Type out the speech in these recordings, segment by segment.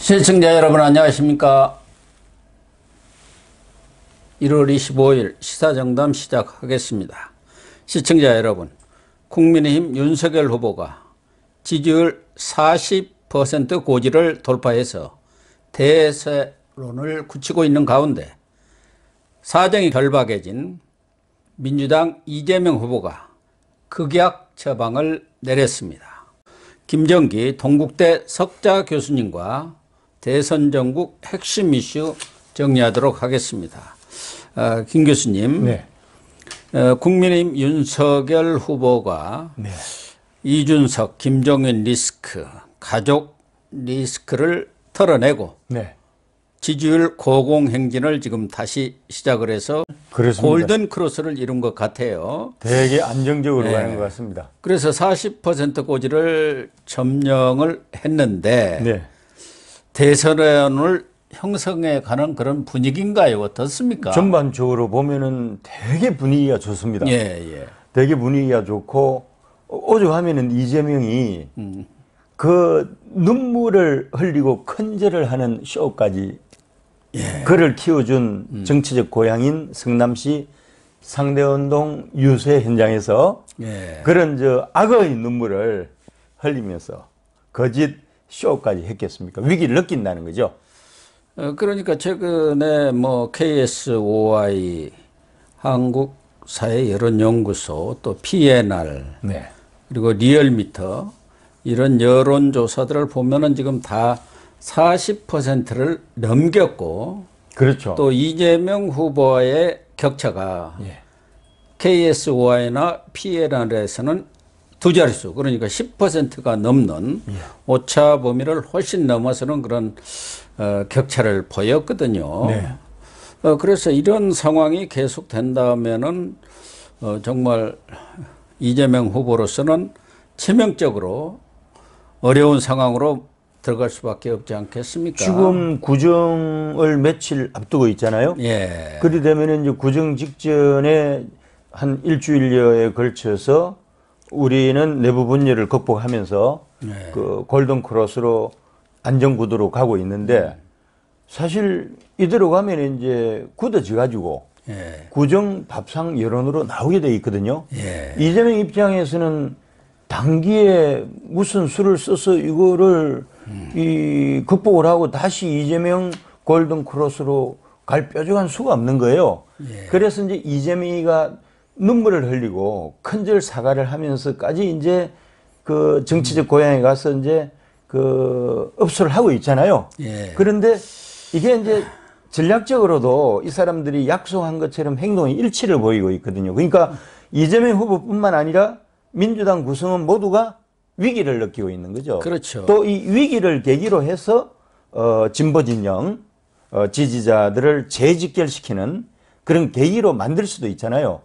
시청자 여러분 안녕하십니까. 1월 25일 시사정담 시작하겠습니다. 시청자 여러분, 국민의힘 윤석열 후보가 지지율 40% 고지를 돌파해서 대세론을 굳히고 있는 가운데 사정이 결박해진 민주당 이재명 후보가 극약 처방을 내렸습니다. 김정기 동국대 석좌 교수님과 대선 전국 핵심 이슈 정리하도록 하겠습니다. 김 교수님, 네. 국민의힘 윤석열 후보가 네. 이준석, 김종인 리스크, 가족 리스크를 털어내고 네. 지지율 고공행진을 지금 다시 시작을 해서 그렇습니다. 골든 크로스를 이룬 것 같아요. 되게 안정적으로 네. 가는 것 같습니다. 그래서 40% 고지를 점령을 했는데 네. 대선을 형성해 가는 그런 분위기인가요? 어떻습니까? 전반적으로 보면은 되게 분위기가 좋습니다. 예. 되게 분위기가 좋고 오죽하면은 이재명이 그 눈물을 흘리고 큰절을 하는 쇼까지 그를 키워준 정치적 고향인 성남시 상대운동 유세 현장에서 그런 악어의 눈물을 흘리면서 거짓 쇼까지 했겠습니까? 위기를 느낀다는 거죠. 그러니까 최근에 뭐 KSOI 한국사회여론연구소 또 PNR 네. 그리고 리얼미터 이런 여론조사들을 보면은 지금 다 40%를 넘겼고 그렇죠. 또 이재명 후보의 격차가 KSOI나 PNR에서는 두 자릿수, 그러니까 10%가 넘는 오차 범위를 훨씬 넘어서는 그런 격차를 보였거든요. 네. 그래서 이런 상황이 계속된다면은 정말 이재명 후보로서는 치명적으로 어려운 상황으로 들어갈 수밖에 없지 않겠습니까? 지금 구정을 며칠 앞두고 있잖아요. 예. 그리 되면 이제 구정 직전에 한 일주일여에 걸쳐서 우리는 내부 분열을 극복하면서 그 골든 크로스로 안정 구도로 가고 있는데 사실 이대로 가면 이제 굳어져 가지고 구정 밥상 여론으로 나오게 돼 있거든요. 이재명 입장에서는 단기에 무슨 수를 써서 이거를 극복을 하고 다시 이재명 골든 크로스로 갈 뾰족한 수가 없는 거예요. 그래서 이제 이재명이가 눈물을 흘리고 큰절 사과를 하면서까지 이제 그 정치적 고향에 가서 이제 그 업소를 하고 있잖아요. 그런데 이게 이제 전략적으로도 이 사람들이 약속한 것처럼 행동의 일치를 보이고 있거든요. 그러니까 이재명 후보뿐만 아니라 민주당 구성원 모두가 위기를 느끼고 있는 거죠. 그렇죠. 또 이 위기를 계기로 해서 진보 진영 지지자들을 재직결시키는 그런 계기로 만들 수도 있잖아요.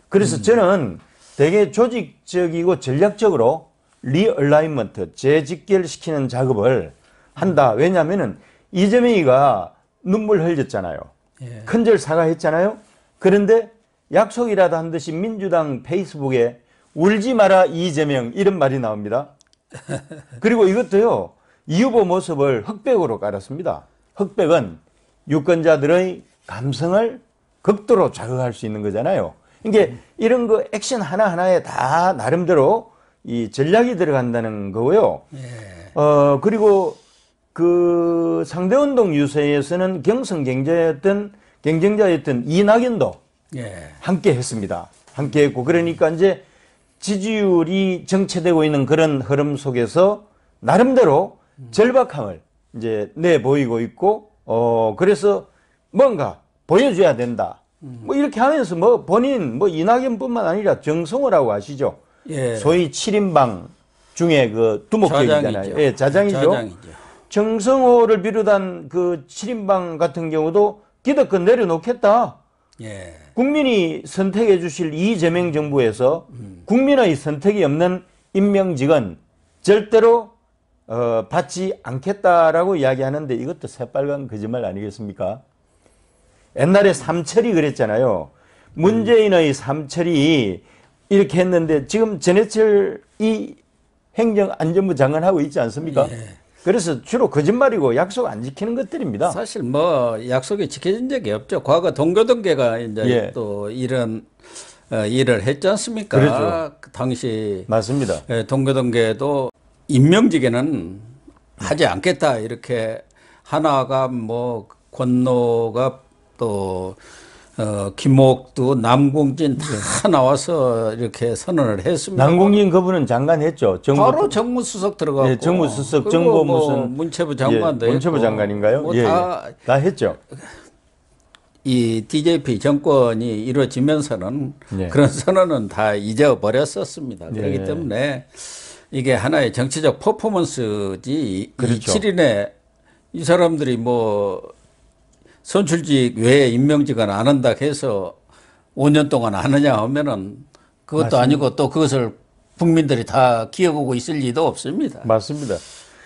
그래서 저는 되게 조직적이고 전략적으로 리얼라이먼트, 재직결시키는 작업을 한다. 왜냐하면은 이재명이가 눈물 흘렸잖아요. 큰절 사과했잖아요. 그런데 약속이라도 한 듯이 민주당 페이스북에 울지 마라 이재명 이런 말이 나옵니다. 그리고 이것도요, 이 후보 모습을 흑백으로 깔았습니다. 흑백은 유권자들의 감성을 극도로 자극할 수 있는 거잖아요. 이게 이런 거 액션 하나하나에 다 나름대로 이 전략이 들어간다는 거고요. 그리고 그 상대운동 유세에서는 경선 경쟁자였던 이낙연도 함께 했습니다. 함께 했고, 그러니까 이제 지지율이 정체되고 있는 그런 흐름 속에서 나름대로 절박함을 이제 내보이고 있고, 그래서 뭔가 보여줘야 된다. 뭐 이렇게 하면서 뭐 본인 뭐 이낙연뿐만 아니라 정성호라고 아시죠? 소위 7인방 중에 그 두목격이잖아요. 자장이죠. 정성호를 비롯한 그 7인방 같은 경우도 기득권 내려놓겠다. 국민이 선택해 주실 이재명 정부에서 국민의 선택이 없는 임명직은 절대로 받지 않겠다라고 이야기하는데 이것도 새빨간 거짓말 아니겠습니까? 옛날에 삼철이 그랬잖아요. 문재인의 삼철이 이렇게 했는데 지금 전해철 이 행정안전부 장관 하고 있지 않습니까? 그래서 주로 거짓말이고 약속 안 지키는 것들입니다. 사실 뭐 약속이 지켜진 적이 없죠. 과거 동교동계가 이제 예. 또 이런 일을 했지 않습니까? 그렇죠. 그 당시 맞습니다. 동교동계도 임명직에는 하지 않겠다 이렇게 하나가 뭐 권노가 또 김옥두, 남궁진 다 나와서 이렇게 선언을 했습니다. 남궁진 그분은 장관 했죠. 바로 정무수석 들어가고, 예, 정무수석, 그리고 정보 뭐 무슨 문체부 장관도 예, 문체부 했고, 장관인가요? 뭐 예, 다 다 했죠. 이 DJP 정권이 이루어지면서는 예. 그런 선언은 다 잊어버렸었습니다. 그렇기 예. 때문에 이게 하나의 정치적 퍼포먼스지. 그렇죠. 이 7인에 이 사람들이 뭐 선출직 외에 임명직은 안 한다 해서 5년 동안 안 하냐 하면은 그것도 맞습니다. 아니고 또 그것을 국민들이 다 기억하고 있을 리도 없습니다. 맞습니다.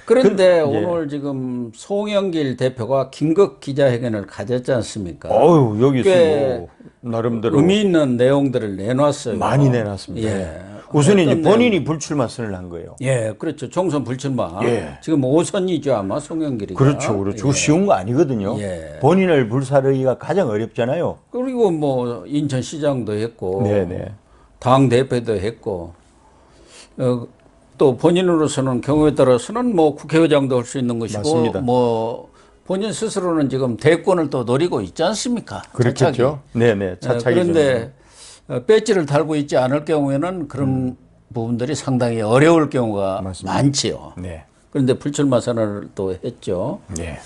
그런데 예. 오늘 지금 송영길 대표가 긴급 기자회견을 가졌지 않습니까? 어유 여기서 꽤 뭐 나름대로 의미 있는 내용들을 내놨어요. 많이 내놨습니다. 예. 우선 이제 어떤 본인이 내용? 불출마 선을 한 거예요. 예, 그렇죠. 총선 불출마. 예. 지금 5선이죠 아마 송영길이가. 그렇죠, 그렇죠. 예. 쉬운 거 아니거든요. 예. 본인을 불사르기가 가장 어렵잖아요. 그리고 뭐 인천시장도 했고, 네네. 당 대표도 했고, 또 본인으로서는 경우에 따라서는 뭐 국회의장도 할 수 있는 것이고, 맞습니다. 뭐 본인 스스로는 지금 대권을 또 노리고 있지 않습니까? 그렇겠죠. 차차기. 네네. 차차기. 그런데 배지를 달고 있지 않을 경우에는 그런 부분들이 상당히 어려울 경우가 맞습니다. 많지요. 네. 그런데 불출마 선언을 또 했죠. 네.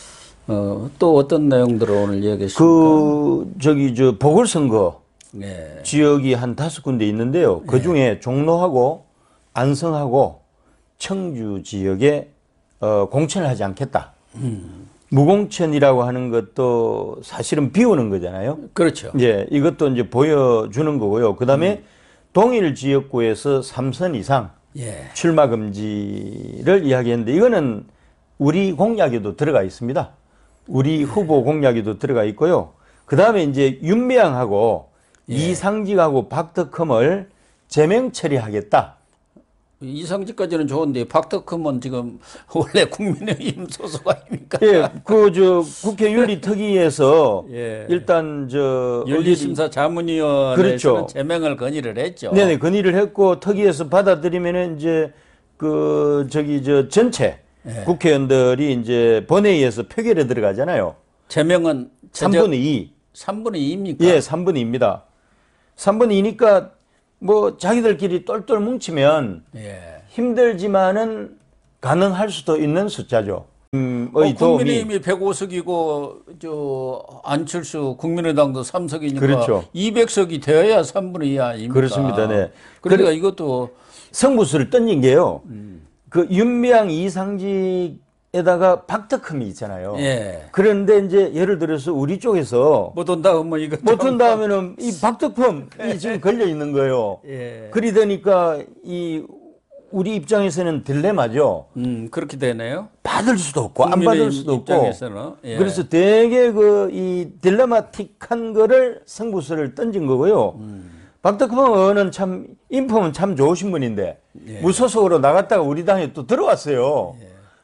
또 어떤 내용들을 오늘 이야기했습니까? 저 보궐선거 네. 지역이 한 5군데 있는데요. 그 중에 종로하고 안성하고 청주 지역에 공천을 하지 않겠다. 무공천이라고 하는 것도 사실은 비우는 거잖아요. 그렇죠. 예, 이것도 이제 보여주는 거고요. 그 다음에 동일 지역구에서 3선 이상 예. 출마 금지를 이야기했는데 이거는 우리 공약에도 들어가 있습니다. 우리 후보 공약에도 들어가 있고요. 그 다음에 이제 윤미향하고 이상직하고 박덕흠을 제명 처리하겠다. 이상직까지는 좋은데 박덕흠은 지금 원래 국민의힘 소속 아닙니까? 예, 국회 윤리특위에서 예. 일단 윤리심사 자문위원회에서는 그렇죠. 제명을 건의를 했죠. 네네 건의를 했고 특위에서 받아들이면은 이제 전체 국회의원들이 이제 본회의에서 표결에 들어가잖아요. 제명은 3분의 2. 3분의 2입니까? 예, 3분의 2입니다. 3분의 2니까 뭐 자기들끼리 똘똘 뭉치면 예. 힘들지만은 가능할 수도 있는 숫자죠. 의 도움이 국민의힘이 105석이고 안철수 국민의당도 3석이니까 그렇죠. 200석이 되어야 3분의 2 아닙니까? 그렇습니다. 네. 그러니까 이것도 성부수를 던진 게요. 그 윤미향 이상직에다가 박덕흠이 있잖아요. 예. 그런데 이제 예를 들어서 우리 쪽에서 못 온다 뭐 이거 못 온다면은 이 박덕흠이 지금 걸려 있는 거예요. 예. 그리 되니까 우리 입장에서는 딜레마죠. 그렇게 되네요. 받을 수도 없고 안 받을 수도 없고. 입장에서는. 예. 그래서 되게 이 딜레마틱한 거를 승부수를 던진 거고요. 박덕흠 의원은 참 인품은 참 좋으신 분인데 무소속으로 나갔다가 우리 당에 또 들어왔어요.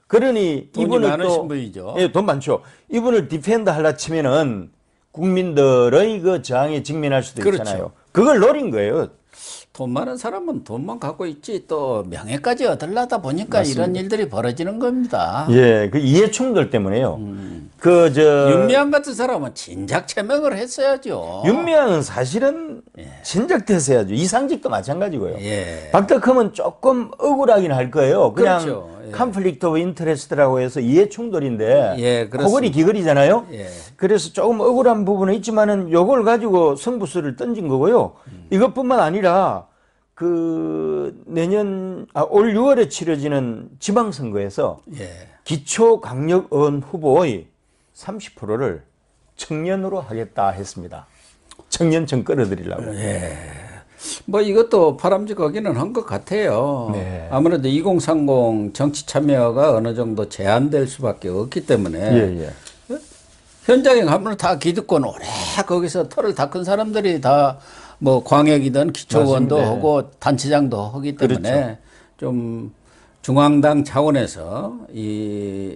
그러니 돈이 이분을 많으신 분이죠. 예, 돈 많죠. 이분을 디펜드 하려 치면은 국민들의 그 저항에 직면할 수도 그렇죠. 있잖아요. 그걸 노린 거예요. 돈 많은 사람은 돈만 갖고 있지 또 명예까지 얻으려다 보니까 맞습니다. 이런 일들이 벌어지는 겁니다. 예, 그 이해 충돌 때문에요. 윤미향 같은 사람은 진작 제명을 했어야죠. 윤미향은 사실은 진작 됐어야죠. 이상직도 마찬가지고요. 예. 박덕흠은 조금 억울하긴 할 거예요. 그냥 그렇죠. 예. 컨플릭트 오브 인터레스트라고 해서 이해 충돌인데 예, 그렇습니다. 코골이 기거리잖아요. 예. 그래서 조금 억울한 부분은 있지만은 요걸 가지고 승부수를 던진 거고요. 이것뿐만 아니라 올 6월에 치러지는 지방선거에서 예. 기초강력의원 후보의 30%를 청년으로 하겠다 했습니다. 청년층 끌어들이려고. 뭐 이것도 바람직하기는 한 것 같아요. 네. 아무래도 2030 정치 참여가 어느 정도 제한될 수밖에 없기 때문에 예. 현장에 가면 다 기득권 오래 거기서 털을 닦은 사람들이 다 뭐 광역이든 기초원도 맞습니다. 하고 단체장도 하기 때문에 그렇죠. 좀 중앙당 차원에서 이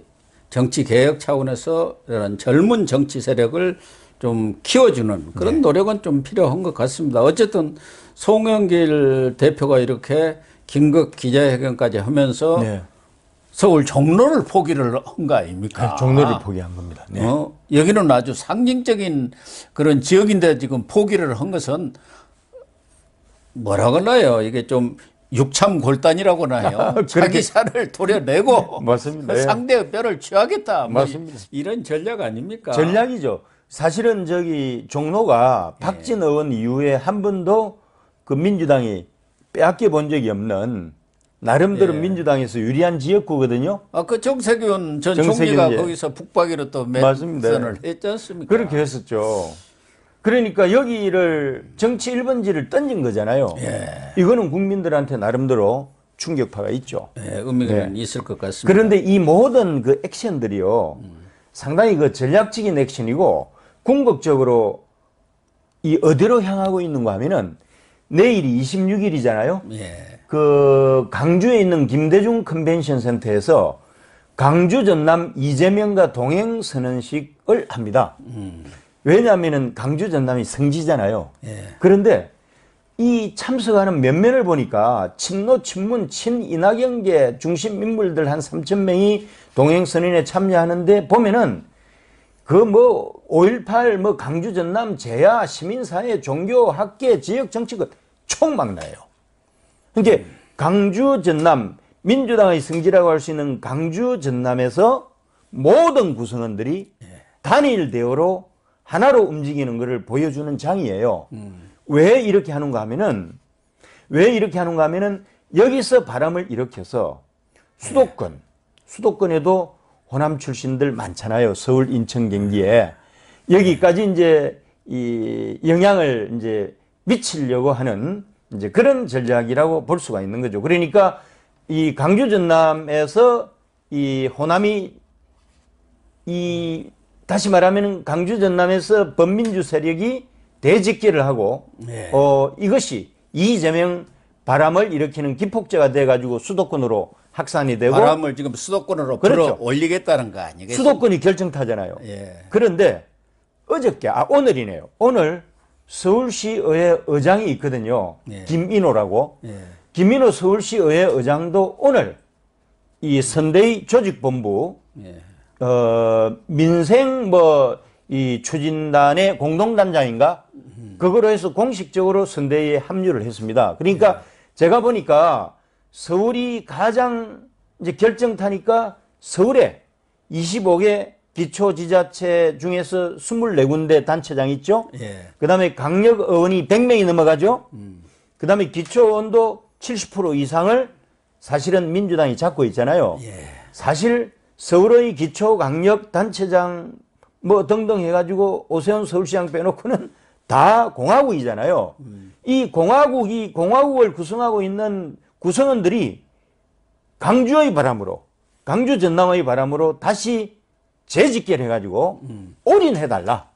정치 개혁 차원에서 이런 젊은 정치 세력을 좀 키워주는 그런 네. 노력은 좀 필요한 것 같습니다. 어쨌든 송영길 대표가 이렇게 긴급 기자회견까지 하면서 네. 서울 종로를 포기를 한 거 아닙니까? 종로를 포기한 겁니다. 네. 여기는 아주 상징적인 그런 지역인데 지금 포기를 한 것은 뭐라 그러나요? 이게 좀 육참골단이라고 나요. 자기 살을 도려내고 맞습니다. 예. 상대의 뼈를 취하겠다. 뭐 맞습니다. 이런 전략 아닙니까? 전략이죠. 사실은 저기 종로가 박진 의원 이후에 한 번도 그 민주당이 빼앗겨 본 적이 없는 나름대로 민주당에서 유리한 지역구거든요. 그 정세균 전 정세균, 총리가 예. 거기서 북박이로 맞습니다. 매선을 했지 않습니까? 그렇게 했었죠. 그러니까 여기를 정치 1번지를 던진 거잖아요. 이거는 국민들한테 나름대로 충격파가 있죠. 의미가 있을 것 같습니다. 그런데 이 모든 그 액션들이요. 상당히 그 전략적인 액션이고 궁극적으로 이 어디로 향하고 있는가 하면은 내일이 26일이잖아요. 그 강주에 있는 김대중 컨벤션 센터에서 강주 전남 이재명과 동행 선언식을 합니다. 왜냐하면은 강주 전남이 성지잖아요. 그런데 이 참석하는 면면을 보니까 친노 친문 친이낙연계 중심 인물들 한 3,000명이 동행 선언에 참여하는데 보면은 그 뭐 5.18 뭐 강주 전남 재야 시민사회 종교 학계 지역 정치권 총막 나요. 그러니까 강주 전남 민주당의 성지라고 할 수 있는 강주 전남에서 모든 구성원들이 단일 대우로 하나로 움직이는 것을 보여주는 장이에요. 왜 이렇게 하는가 하면은 여기서 바람을 일으켜서 수도권에도 호남 출신들 많잖아요. 서울, 인천, 경기에 여기까지 이제 이 영향을 이제 미치려고 하는 이제 그런 전략이라고 볼 수가 있는 거죠. 그러니까 이 강주 전남에서 이 호남이 다시 말하면 강주 전남에서 범민주 세력이 대집계를 하고 이것이 이재명 바람을 일으키는 기폭제가 돼가지고 수도권으로 확산이 되고 바람을 지금 수도권으로 그렇죠. 불어 올리겠다는 거 아니겠습니까? 수도권이 결정타잖아요. 그런데 오늘이네요. 오늘 서울시의회 의장이 있거든요. 김인호라고. 김인호 서울시의회 의장도 오늘 이 선대위 조직본부 민생 이 추진단의 공동단장인가? 그거로 해서 공식적으로 선대위에 합류를 했습니다. 그러니까 제가 보니까 서울이 가장 이제 결정타니까 서울에 25개 기초지자체 중에서 24군데 단체장 있죠? 그 다음에 강력의원이 100명이 넘어가죠? 그 다음에 기초의원도 70% 이상을 사실은 민주당이 잡고 있잖아요. 사실 서울의 기초 강력 단체장 뭐 등등 해가지고 오세훈 서울시장 빼놓고는 다 공화국이잖아요. 이 공화국을 구성하고 있는 구성원들이 강주의 바람으로, 강주 전남의 바람으로 다시 재집계를 해가지고 올인해달라.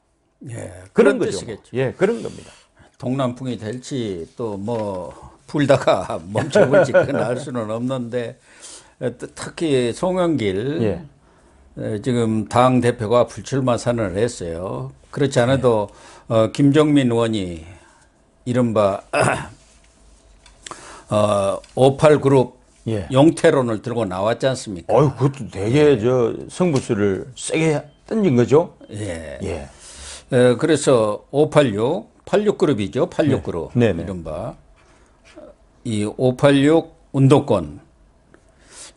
그런 거죠. 뜻이겠죠. 그런 겁니다. 동남풍이 될지 또 뭐 불다가 멈춰볼지 그건 알 수는 없는데 특히 송영길 지금 당 대표가 불출마 선언을 했어요. 그렇지 않아도 김종민 의원이 이른바 58그룹 용태론을 들고 나왔지 않습니까? 그것도 되게 성부수를 세게 던진 거죠. 그래서 86그룹이죠. 86그룹. 이른바 이 586 운동권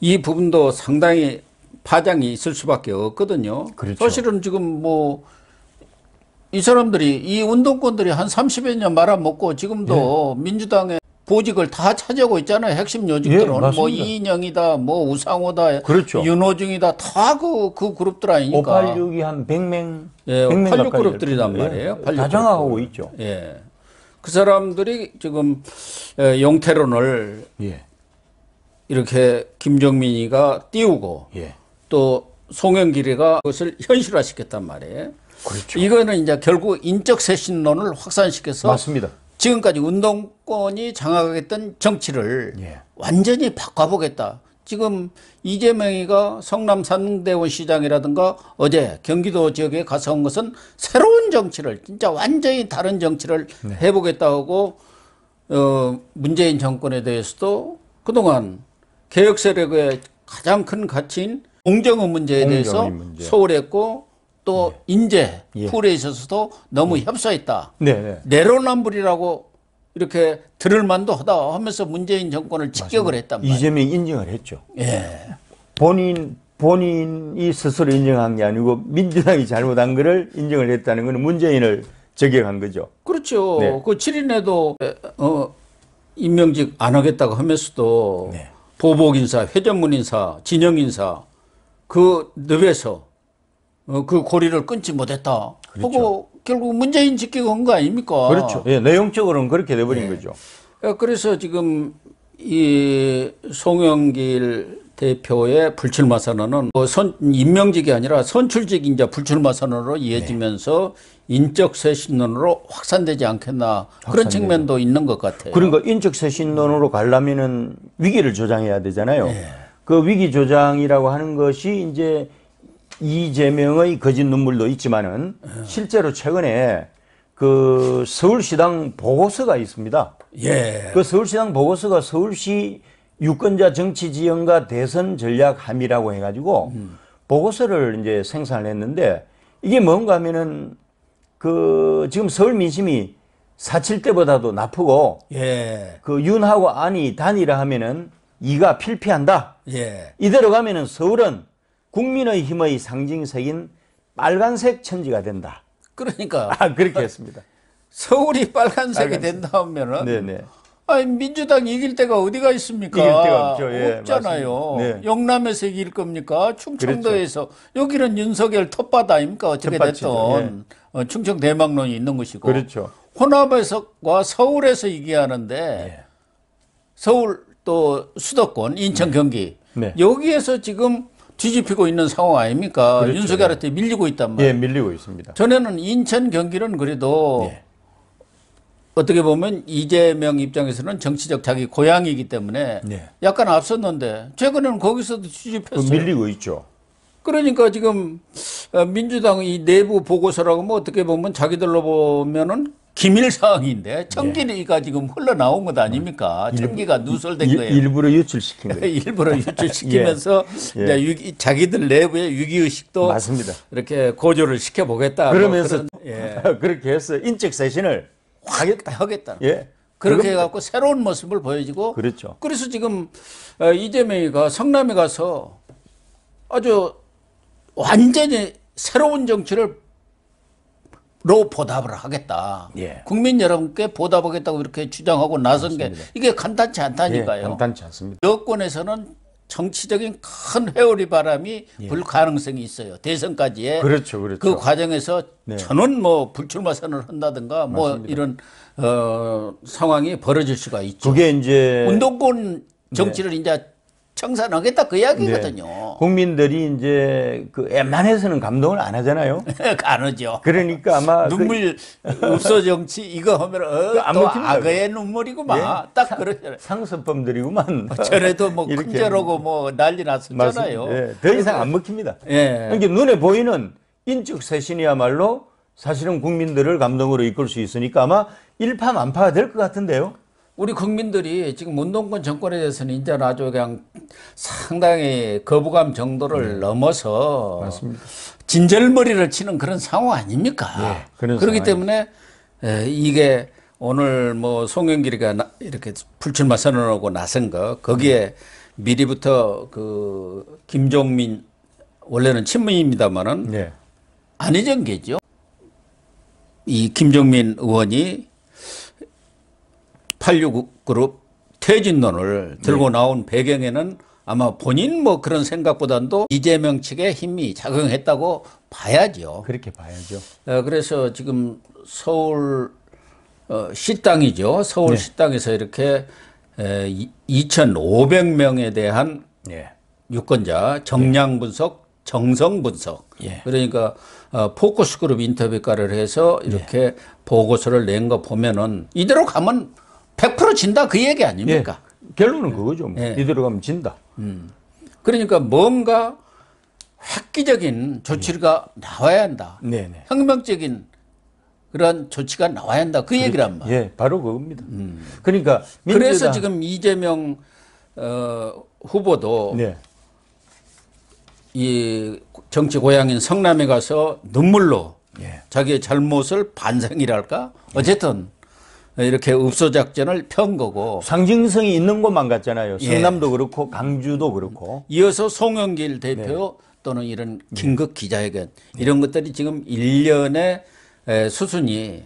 이 부분도 상당히 파장이 있을 수밖에 없거든요. 사실은 지금 뭐 이 사람들이 이 운동권들이 한 30여 년 말아먹고 지금도 민주당의 보직을 다 차지하고 있잖아요. 핵심 요직들은 뭐 이인영이다, 뭐 우상호다, 윤호중이다, 다 그 그룹들 아니니까. 586이 한 100명, 86 그룹들이란 말이에요. 다 장악하고 있죠. 그 사람들이 지금 용태론을 이렇게 김정민이가 띄우고 또 송영길이가 그것을 현실화시켰단 말이에요. 이거는 이제 결국 인적 쇄신론을 확산시켜서 지금까지 운동권이 장악했던 정치를 완전히 바꿔보겠다. 지금 이재명이가 성남 상대원 시장이라든가 어제 경기도 지역에 가서 온 것은 새로운 정치를 진짜 완전히 다른 정치를 네. 해보겠다고 문재인 정권에 대해서도 그동안 개혁 세력의 가장 큰 가치인 공정의 문제에 대해서 소홀했고 또 네. 인재 풀에 있어서도 너무 협소했다. 네. 내로남불이라고 이렇게 들을 만도 하다 하면서 문재인 정권을 직격을 했단 말이에요. 이재명이 인정을 했죠. 예. 본인이 스스로 인정한 게 아니고 민주당이 잘못한 거를 인정을 했다는 것은 문재인을 저격한 거죠. 그렇죠. 네. 그 7인에도 임명직 안 하겠다고 하면서도 네. 보복 인사, 회전문 인사, 진영 인사 그 늪에서 그 고리를 끊지 못했다. 그렇죠. 하고 결국 문재인 직격한 거 아닙니까? 그렇죠. 예, 내용적으로는 그렇게 돼버린 거죠. 그래서 지금 이 송영길 대표의 불출마 선언은 임명직이 아니라 선출직 이제 불출마 선언으로 이어지면서 네. 인적 쇄신론으로 확산되지 않겠나 그런 측면도 있는 것 같아요. 그러니까 인적 쇄신론으로 가려면은 위기를 조장해야 되잖아요. 네. 그 위기 조장이라고 하는 것이 이제 이재명의 거짓 눈물도 있지만은 실제로 최근에 그 서울시당 보고서가 있습니다. 예. 그 서울시당 보고서가 서울시 유권자 정치 지형과 대선 전략 함의라고 해가지고 보고서를 이제 생산을 했는데 이게 뭔가 하면은 그 지금 서울 민심이 4.7 때보다도 나쁘고 예. 그 윤하고 안이 단일화 하면은 이가 필피한다. 예. 이대로 가면은 서울은 국민의 힘의 상징색인 빨간색 천지가 된다. 그러니까 그렇게 했습니다. 서울이 빨간색이 된다 하면은 네네. 아니 민주당이 이길 데가 어디가 있습니까? 이길 데가 없죠. 예, 없잖아요. 네. 영남에서 이길 겁니까? 충청도에서 그렇죠. 여기는 윤석열 텃밭 아닙니까? 어떻게 됐든 예. 충청 대망론이 있는 것이고 그렇죠. 호남에서와 서울에서 이기하는데 예. 서울 또 수도권 인천 경기 네. 여기에서 지금 뒤집히고 있는 상황 아닙니까? 그렇죠. 윤석열한테 밀리고 있단 말이에요. 예, 밀리고 있습니다. 전에는 인천 경기는 그래도 예. 어떻게 보면 이재명 입장에서는 정치적 자기 고향이기 때문에 네. 약간 앞섰는데 최근에는 거기서도 뒤집혔어요. 밀리고 있죠. 그러니까 지금 민주당의 이 내부 보고서라고 뭐 어떻게 보면 자기들로 보면은 기밀 사항인데 청기가 지금 흘러나온 것 아닙니까? 청기가 누설된 거예요. 일부러 유출시킨 거예요. 일부러 유출시키면서 이제 자기들 내부의 위기의식도 맞습니다. 이렇게 고조를 시켜보겠다. 그러면서 그렇게 해서 인적 쇄신을 하겠다. 예. 그렇게 해갖고 새로운 모습을 보여주고. 그렇죠. 그래서 지금 이재명이가 성남에 가서 아주 완전히 새로운 정치를 보답을 하겠다. 예. 국민 여러분께 보답하겠다고 이렇게 주장하고 나선 맞습니다. 게 이게 간단치 않다니까요. 예, 간단치 않습니다. 여권에서는 정치적인 큰 회오리 바람이 불 가능성이 있어요. 대선까지의 그렇죠, 그렇죠. 그 과정에서 전원 뭐 불출마 선언을 한다든가 뭐 맞습니다. 이런 상황이 벌어질 수가 있죠. 그게 이제 운동권 정치를 이제 청산하겠다 그 이야기거든요. 국민들이 이제 그 웬만해서는 감동을 안 하잖아요. 안 하죠. 그러니까 아마 눈물 없어 정치 이거 하면 또 악어의 눈물이구만. 딱 그러잖아요. 상습범들이구만. 전에도 뭐 큰절하고 뭐 난리 났었잖아요. 예, 더 이상 안 먹힙니다. 예. 그러니까 눈에 보이는 인적 쇄신이야말로 사실은 국민들을 감동으로 이끌 수 있으니까 아마 일파만파가 될 것 같은데요. 우리 국민들이 지금 운동권 정권에 대해서는 이제 아주 그냥 상당히 거부감 정도를 넘어서 맞습니다. 진절머리를 치는 그런 상황 아닙니까? 그렇기 때문에 이게 오늘 뭐 송영길이가 이렇게 불출마 선언하고 나선 거 거기에 미리부터 그 김종민 원래는 친문입니다만은 안희정 계죠. 이 김종민 의원이 86그룹 퇴진론을 들고 나온 배경에는 아마 본인 뭐 그런 생각보다도 이재명 측의 힘이 작용했다고 봐야죠. 그렇게 봐야죠. 그래서 지금 서울 시당이죠. 서울 시당에서 이렇게 2,500명에 대한 유권자 정량 분석, 정성 분석. 그러니까 포커스 그룹 인터뷰가를 해서 이렇게 보고서를 낸 거 보면은 이대로 가면 100% 진다 그 얘기 아닙니까? 결론은 그거죠. 뭐. 이대로 가면 진다. 그러니까 뭔가 획기적인 조치가 나와야 한다. 네네. 혁명적인 그런 조치가 나와야 한다. 그 얘기란 말이에요. 예, 바로 그겁니다. 그러니까 그래서 지금 이재명 후보도 네. 이 정치 고향인 성남에 가서 눈물로 예. 자기의 잘못을 반성이랄까? 어쨌든 이렇게 읍소 작전을 편 거고 상징성이 있는 곳만 갔잖아요. 예. 성남도 그렇고 강주도 그렇고. 이어서 송영길 대표 또는 이런 긴급 기자회견 이런 것들이 지금 일련의 수순이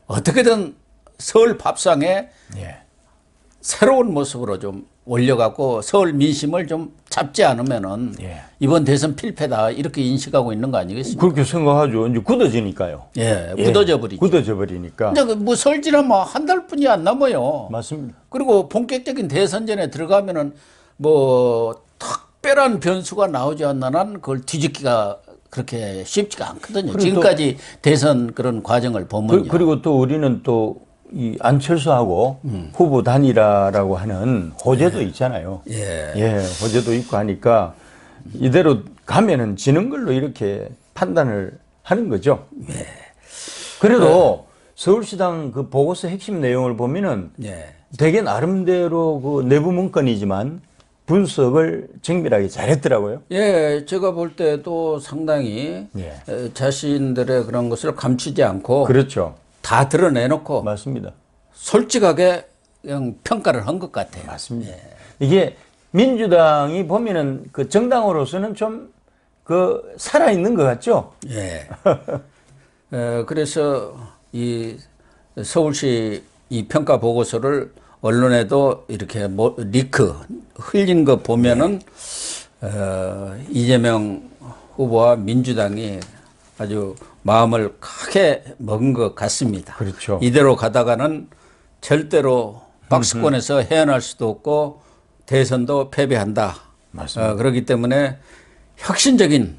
어떻게든 서울 밥상에 예. 새로운 모습으로 좀 올려갖고 서울 민심을 좀 잡지 않으면은 예. 이번 대선 필패다 이렇게 인식하고 있는 거 아니겠습니까? 그렇게 생각하죠. 이제 굳어지니까요. 예, 굳어져 버리죠. 굳어져 버리니까. 근데 뭐 설지나 뭐 한 달뿐이 안 남아요. 맞습니다. 그리고 본격적인 대선전에 들어가면은 뭐 특별한 변수가 나오지 않는 한 그걸 뒤집기가 그렇게 쉽지가 않거든요. 지금까지 대선 그런 과정을 보면요. 그리고 또 우리는 또 이 안철수하고 후보 단일화라고 하는 호재도 있잖아요. 예. 예, 호재도 있고 하니까 이대로 가면은 지는 걸로 이렇게 판단을 하는 거죠. 예. 그래도 서울시당 그 보고서 핵심 내용을 보면은 예. 되게 나름대로 그 내부 문건이지만 분석을 정밀하게 잘했더라고요. 예, 제가 볼 때도 상당히 예. 자신들의 그런 것을 감추지 않고 그렇죠. 다 드러내놓고 맞습니다. 솔직하게 그냥 평가를 한 것 같아요. 맞습니다. 이게 민주당이 보면은 그 정당으로서는 좀 그 살아있는 것 같죠? 예. 그래서 이 서울시 이 평가 보고서를 언론에도 이렇게 리크 흘린 거 보면은 이재명 후보와 민주당이 아주 마음을 크게 먹은 것 같습니다. 그렇죠. 이대로 가다가는 절대로 박스권에서 헤어날 수도 없고 대선도 패배한다. 맞습니다. 그렇기 때문에 혁신적인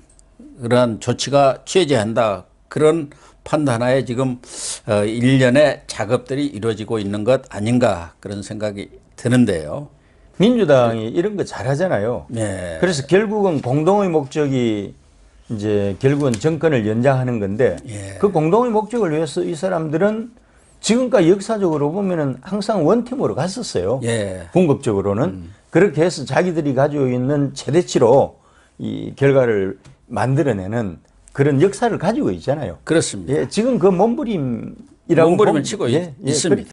그러한 조치가 취해져야 한다. 그런 판단하에 지금 일련의 작업들이 이루어지고 있는 것 아닌가 그런 생각이 드는데요. 민주당이 이런 거 잘하잖아요. 네. 그래서 결국은 공동의 목적이 이제 결국은 정권을 연장하는 건데 예. 그 공동의 목적을 위해서 이 사람들은 지금까지 역사적으로 보면은 항상 원팀으로 갔었어요. 예. 궁극적으로는 그렇게 해서 자기들이 가지고 있는 최대치로 이 결과를 만들어내는 그런 역사를 가지고 있잖아요. 그렇습니다. 예, 지금 그 몸부림이라고 몸부림을 치고 있습니다.